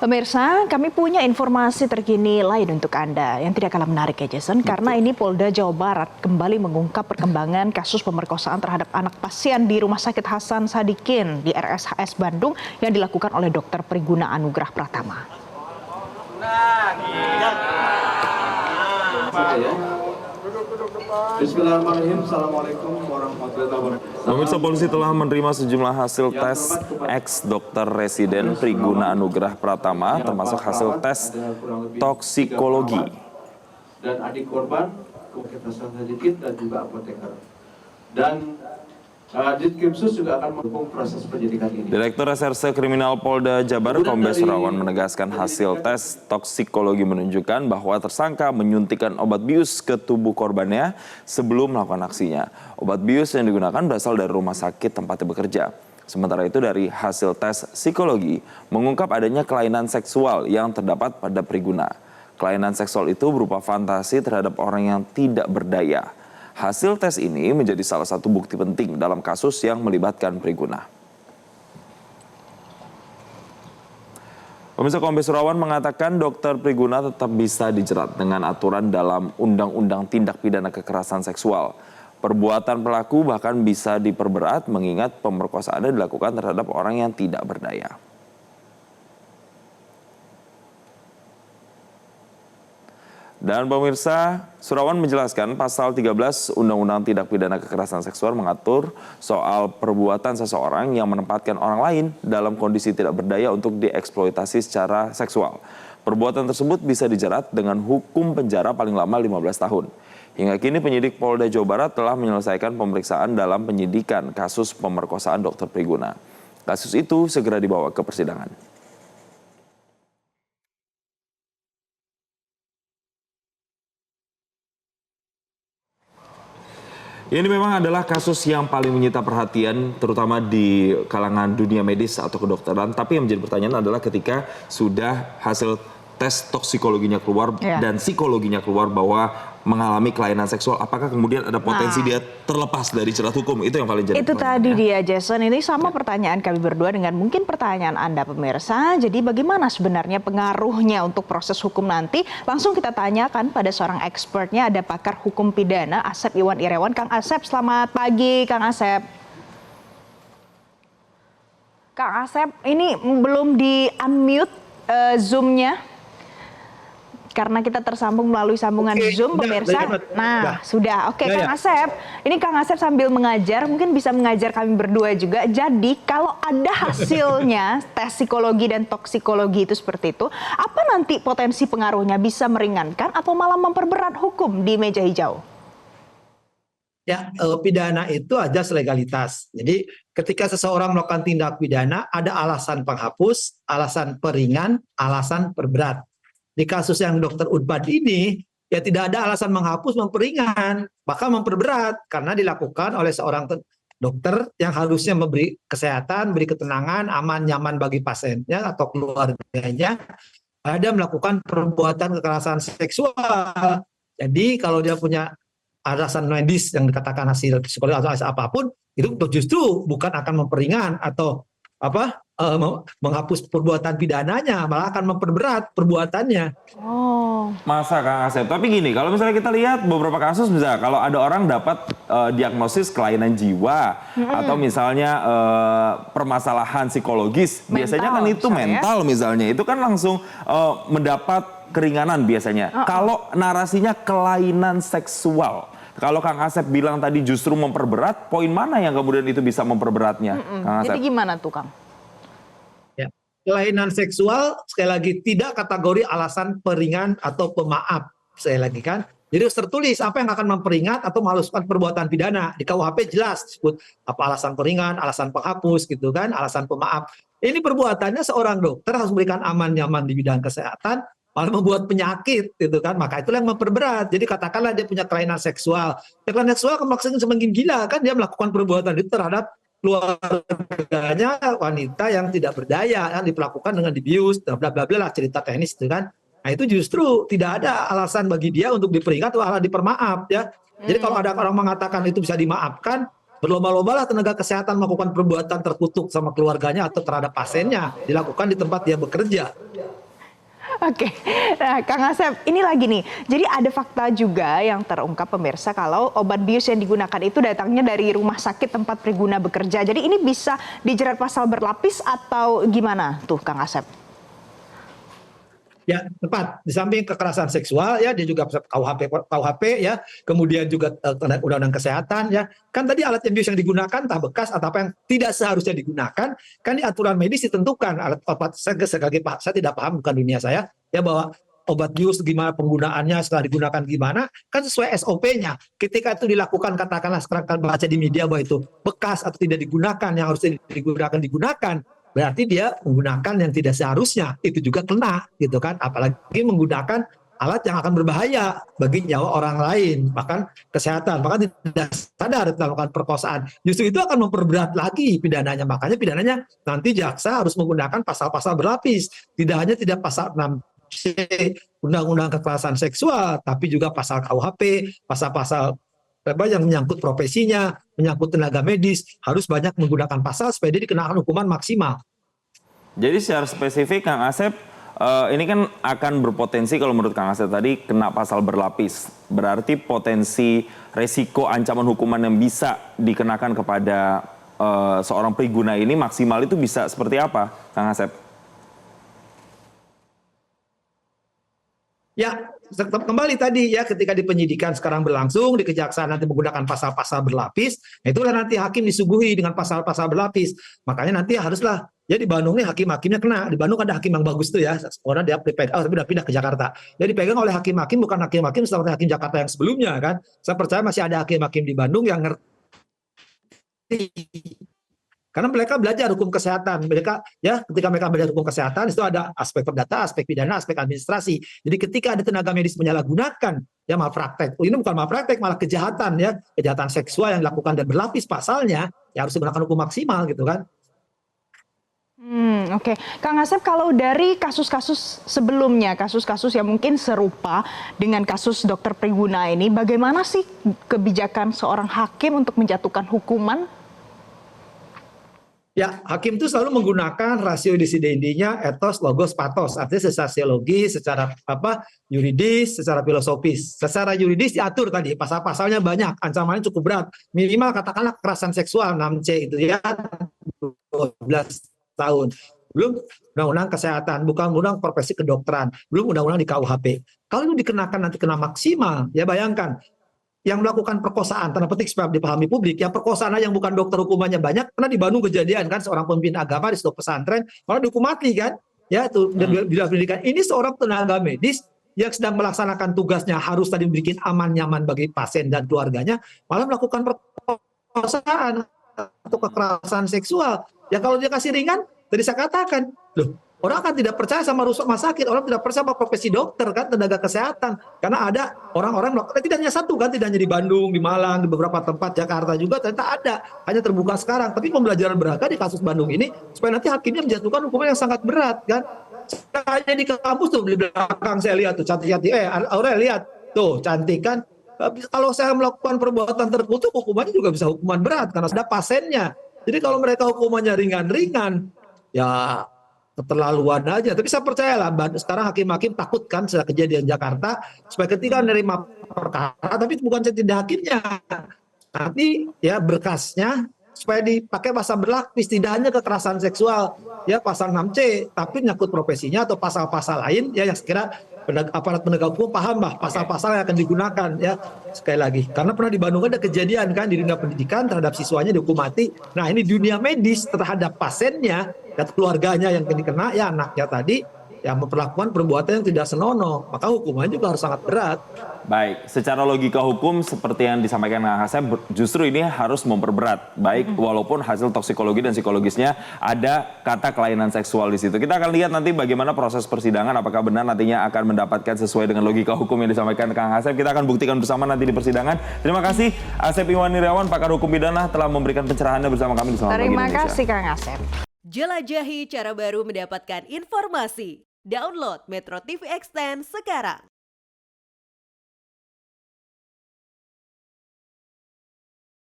Pemirsa, kami punya informasi terkini lain untuk Anda yang tidak kalah menarik ya Jason. Karena ini Polda Jawa Barat kembali mengungkap perkembangan kasus pemerkosaan terhadap anak pasien di Rumah Sakit Hasan Sadikin di RSHS Bandung yang dilakukan oleh Dr. Priguna Anugrah Pratama. Bismillahirrahmanirrahim. Assalamualaikum warahmatullahi wabarakatuh. Pemirsa, polisi telah menerima sejumlah hasil tes ex-dokter residen Priguna Anugrah Pratama, termasuk hasil tes toksikologi. Dan adik korban, Hasan Sadikin dan juga apoteker. Dan Ditkrimsus juga akan mendukung proses penyidikan ini. Direktur Reserse Kriminal Polda Jabar, Kombes Surawan, menegaskan hasil tes toksikologi menunjukkan bahwa tersangka menyuntikkan obat bius ke tubuh korbannya sebelum melakukan aksinya. Obat bius yang digunakan berasal dari rumah sakit tempatnya bekerja. Sementara itu dari hasil tes psikologi mengungkap adanya kelainan seksual yang terdapat pada Priguna. Kelainan seksual itu berupa fantasi terhadap orang yang tidak berdaya. Hasil tes ini menjadi salah satu bukti penting dalam kasus yang melibatkan Priguna. Pemirsa, Kombes Surawan mengatakan Dr. Priguna tetap bisa dijerat dengan aturan dalam Undang-Undang Tindak Pidana Kekerasan Seksual. Perbuatan pelaku bahkan bisa diperberat mengingat pemerkosaannya dilakukan terhadap orang yang tidak berdaya. Dan pemirsa, Surawan menjelaskan pasal 13 Undang-Undang Tindak Pidana Kekerasan Seksual mengatur soal perbuatan seseorang yang menempatkan orang lain dalam kondisi tidak berdaya untuk dieksploitasi secara seksual. Perbuatan tersebut bisa dijerat dengan hukum penjara paling lama 15 tahun. Hingga kini penyidik Polda Jawa Barat telah menyelesaikan pemeriksaan dalam penyidikan kasus pemerkosaan Dr. Priguna. Kasus itu segera dibawa ke persidangan. Ini memang adalah kasus yang paling menyita perhatian, terutama di kalangan dunia medis atau kedokteran. Tapi yang menjadi pertanyaan adalah ketika sudah hasil tes toksikologinya keluar dan psikologinya keluar bahwa mengalami kelainan seksual, apakah kemudian ada potensi dia terlepas dari jerat hukum? Itu yang paling jadi itu tadi dia Jason. Ini sama pertanyaan kami berdua dengan mungkin pertanyaan Anda pemirsa. Jadi bagaimana sebenarnya pengaruhnya untuk proses hukum nanti? Langsung kita tanyakan pada seorang expertnya, ada pakar hukum pidana Asep Iwan Irawan. Kang Asep, selamat pagi Kang Asep. Kang Asep, ini belum di-unmute Zoom-nya. Karena kita tersambung melalui sambungan Zoom, pemirsa. Nah, sudah. Oke, Kang Asep. Ini Kang Asep sambil mengajar, mungkin bisa mengajar kami berdua juga. Jadi, kalau ada hasilnya tes psikologi dan toksikologi itu seperti itu, apa nanti potensi pengaruhnya, bisa meringankan atau malah memperberat hukum di meja hijau? Ya, pidana itu ajas legalitas. Jadi, ketika seseorang melakukan tindak pidana, ada alasan penghapus, alasan peringan, alasan perberat. Di kasus yang Dr. Udbad ini, ya tidak ada alasan menghapus, memperingan, bahkan memperberat, karena dilakukan oleh seorang dokter yang harusnya memberi kesehatan, beri ketenangan, aman, nyaman bagi pasiennya atau keluarganya, ada melakukan perbuatan kekerasan seksual. Jadi kalau dia punya alasan medis yang dikatakan hasil psikologi atau hasil apapun, itu justru bukan akan memperingan atau menghapus perbuatan pidananya, malah akan memperberat perbuatannya. Masa Kang Asep? Tapi gini, kalau misalnya kita lihat beberapa kasus, misalnya kalau ada orang dapat diagnosis kelainan jiwa atau misalnya permasalahan psikologis, biasanya kan itu mental misalnya, itu kan langsung mendapat keringanan biasanya. Kalau narasinya kelainan seksual, kalau Kang Asep bilang tadi justru memperberat, poin mana yang kemudian itu bisa memperberatnya? Kang Asep? Jadi gimana tuh Kang? Ya, kelainan seksual sekali lagi tidak kategori alasan peringan atau pemaaf. Sekali lagi kan, jadi harus tertulis apa yang akan memperingat atau menghaluskan perbuatan pidana. Di KUHP jelas disebut apa alasan peringan, alasan penghapus gitu kan, alasan pemaaf. Ini perbuatannya seorang dokter harus memberikan aman nyaman di bidang kesehatan, malah membuat penyakit gitu kan, maka itulah yang memperberat. Jadi katakanlah dia punya kelainan seksual, kelainan seksual maksudnya semakin gila kan, dia melakukan perbuatan itu terhadap keluarganya wanita yang tidak berdaya, yang diperlakukan dengan dibius, bla bla bla lah, cerita teknis itu kan. Nah itu justru tidak ada alasan bagi dia untuk diperingat atau dipermaaf ya. Jadi kalau ada orang mengatakan itu bisa dimaafkan, berlomba-lomba lah tenaga kesehatan melakukan perbuatan terkutuk sama keluarganya atau terhadap pasiennya, dilakukan di tempat dia bekerja. Oke, nah Kang Asep, ini lagi nih. Jadi ada fakta juga yang terungkap pemirsa kalau obat bius yang digunakan itu datangnya dari rumah sakit tempat Priguna bekerja. Jadi ini bisa dijerat pasal berlapis atau gimana tuh Kang Asep? Ya, tepat. Di samping kekerasan seksual, ya dia juga KUHP ya, kemudian juga undang-undang kesehatan ya. Kan tadi alat bius yang digunakan entah bekas atau apa yang tidak seharusnya digunakan, kan di aturan medis ditentukan alat obat. Saya tidak paham, bukan dunia saya, ya bahwa obat bius gimana penggunaannya, setelah digunakan gimana, kan sesuai SOP-nya. Ketika itu dilakukan, katakanlah sekarang kan baca di media bahwa itu bekas atau tidak digunakan, yang harus digunakan, berarti dia menggunakan yang tidak seharusnya, itu juga kena gitu kan, apalagi menggunakan alat yang akan berbahaya bagi nyawa orang lain, bahkan kesehatan, bahkan tidak sadar melakukan perkosaan. Justru itu akan memperberat lagi pidananya, makanya pidananya nanti jaksa harus menggunakan pasal-pasal berlapis, tidak pasal 6C Undang-Undang Kekerasan Seksual, tapi juga pasal KUHP, pasal-pasal yang menyangkut profesinya, menyangkut tenaga medis, harus banyak menggunakan pasal supaya dia dikenakan hukuman maksimal. Jadi secara spesifik Kang Asep, ini kan akan berpotensi kalau menurut Kang Asep tadi kena pasal berlapis. Berarti potensi resiko ancaman hukuman yang bisa dikenakan kepada seorang Priguna ini maksimal itu bisa seperti apa, Kang Asep? Ya, kembali tadi ya, ketika di penyidikan sekarang berlangsung, di kejaksaan nanti menggunakan pasal-pasal berlapis, itulah nanti hakim disuguhi dengan pasal-pasal berlapis. Makanya nanti haruslah, ya di Bandung nih hakim-hakimnya kena. Di Bandung ada hakim yang bagus tuh ya, orang dia dipegang, tapi udah pindah ke Jakarta. Dia dipegang oleh hakim-hakim, bukan hakim-hakim seperti hakim Jakarta yang sebelumnya kan. Saya percaya masih ada hakim-hakim di Bandung yang ngerti. Karena mereka belajar hukum kesehatan, mereka ya ketika mereka belajar hukum kesehatan itu ada aspek perdata, aspek pidana, aspek administrasi. Jadi ketika ada tenaga medis menyalahgunakan ya malpraktek, ini bukan malpraktek malah kejahatan ya, kejahatan seksual yang dilakukan dan berlapis pasalnya, ya harus digunakan hukum maksimal gitu kan. Oke. Kang Asep, kalau dari kasus-kasus sebelumnya, kasus-kasus yang mungkin serupa dengan kasus Dokter Priguna ini, bagaimana sih kebijakan seorang hakim untuk menjatuhkan hukuman? Ya, hakim itu selalu menggunakan rasio desidendi-nya ethos, logos, pathos. Artinya secara sosiologi, secara yuridis, secara filosofis. Secara yuridis diatur tadi, pasal-pasalnya banyak, ancamannya cukup berat. Minimal katakanlah kekerasan seksual 6C itu ya, 12 tahun. Belum undang-undang kesehatan, bukan undang profesi kedokteran, belum undang-undang di KUHP. Kalau itu dikenakan nanti kena maksimal, ya bayangkan. Yang melakukan perkosaan, tanda petik supaya dipahami publik, yang perkosaan yang bukan dokter hukumannya banyak, pernah di Bandung kejadian kan, seorang pemimpin agama di sebuah pesantren, malah dihukum mati kan, ya itu bila pendidikan. Ini seorang tenaga medis yang sedang melaksanakan tugasnya, harus tadi bikin aman nyaman bagi pasien dan keluarganya, malah melakukan perkosaan atau kekerasan seksual. Ya kalau dia kasih ringan, tadi saya katakan, loh, orang akan tidak percaya sama rumah sakit, orang tidak percaya sama profesi dokter kan, tenaga kesehatan. Karena ada orang-orang melakukan, tidak hanya satu kan, tidak hanya di Bandung, di Malang, di beberapa tempat, Jakarta juga ternyata ada. Hanya terbuka sekarang. Tapi pembelajaran berharga di kasus Bandung ini, supaya nanti hakimnya menjatuhkan hukuman yang sangat berat kan. Hanya di kampus tuh, di belakang saya lihat tuh, cantik-cantik. Aurel lihat, tuh cantik kan. Kalau saya melakukan perbuatan terkutuk, hukumannya juga bisa hukuman berat, karena sudah pasiennya. Jadi kalau mereka hukumannya ringan-ringan, ya keterlaluan aja. Tapi saya percayalah, sekarang hakim-hakim takut kan setelah kejadian Jakarta, supaya ketika menerima perkara, tapi bukan tidak hakimnya, nanti ya berkasnya supaya dipakai pasal berlapis, tidak hanya kekerasan seksual, ya pasal 6C, tapi nyangkut profesinya atau pasal-pasal lain ya yang sekira aparat penegak hukum paham bah pasal-pasal yang akan digunakan ya. Sekali lagi, karena pernah di Bandung ada kejadian kan di dunia pendidikan terhadap siswanya dihukum mati. Nah ini dunia medis terhadap pasiennya dan keluarganya yang kena, ya anaknya tadi yang memperlakukan perbuatan yang tidak senonoh, maka hukumannya juga harus sangat berat. Baik, secara logika hukum seperti yang disampaikan Kang Asep, justru ini harus memperberat. Baik, walaupun hasil toksikologi dan psikologisnya ada kata kelainan seksual di situ. Kita akan lihat nanti bagaimana proses persidangan, apakah benar nantinya akan mendapatkan sesuai dengan logika hukum yang disampaikan Kang Asep. Kita akan buktikan bersama nanti di persidangan. Terima kasih Asep Iwan Irawan, pakar hukum pidana, telah memberikan pencerahannya bersama kami di Selamat Pagi Indonesia. Terima kasih Kang Asep. Jelajahi cara baru mendapatkan informasi. Download Metro TV Extend sekarang.